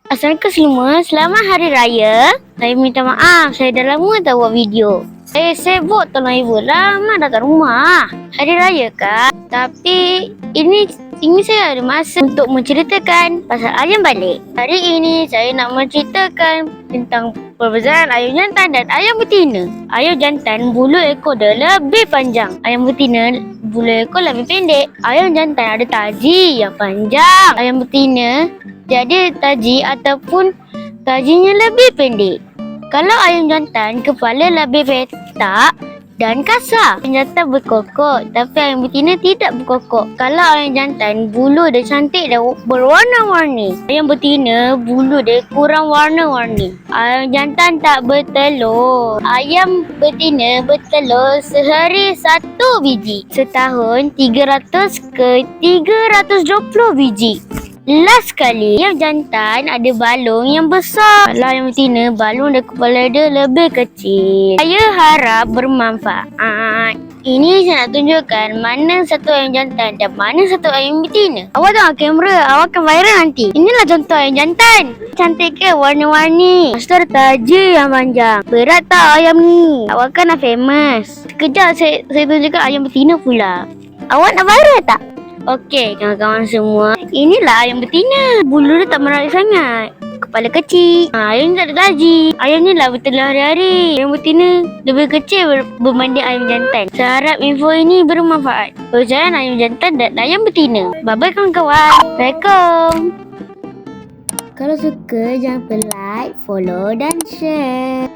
Assalamualaikum semua, selamat Hari Raya. Saya minta maaf, saya dah lama tak buat video. Saya sibuk tolong ibu, lama dah kat rumah. Hari Raya kan? Tapi ini saya ada masa untuk menceritakan pasal ayam balik. Hari ini saya nak menceritakan tentang perbezaan ayam jantan dan ayam betina. Ayam jantan bulu ekor dia lebih panjang. Ayam betina bulu ekor lebih pendek. Ayam jantan ada taji yang panjang. Ayam betina jadi taji ataupun tajinya lebih pendek. Kalau ayam jantan kepala lebih petak dan kasar. Ayam jantan berkokok tapi ayam betina tidak berkokok. Kalau ayam jantan bulu dia cantik dan berwarna-warni. Ayam betina bulu dia kurang warna-warni. Ayam jantan tak bertelur. Ayam betina bertelur sehari 1 biji. Setahun 300 ke 320 biji. Last sekali, ayam jantan ada balung yang besar. Kalau ayam betina, balung dan kepala dia lebih kecil. Saya harap bermanfaat. Ini saya nak tunjukkan mana satu ayam jantan dan mana satu ayam betina. Awak tengok kamera, awak akan viral nanti. Inilah contoh ayam jantan. Cantik ke warna-warni? Lepas tu ada taji yang panjang. Berat tak ayam ni? Awak kan dah famous. Sekejap saya tunjukkan ayam betina pula. Awak nak viral tak? Okey, kawan-kawan semua. Inilah ayam betina. Bulu dia tak menarik sangat. Kepala kecil. Ayam ni tak ada taji. Ayam ni lah bertelur hari-hari. Ayam betina lebih kecil berbanding ayam jantan. Saya harap info ini bermanfaat. Perbezaan ayam jantan dan ayam betina. Bye-bye kawan-kawan. Assalamualaikum. Kalau suka, jangan lupa like, follow dan share.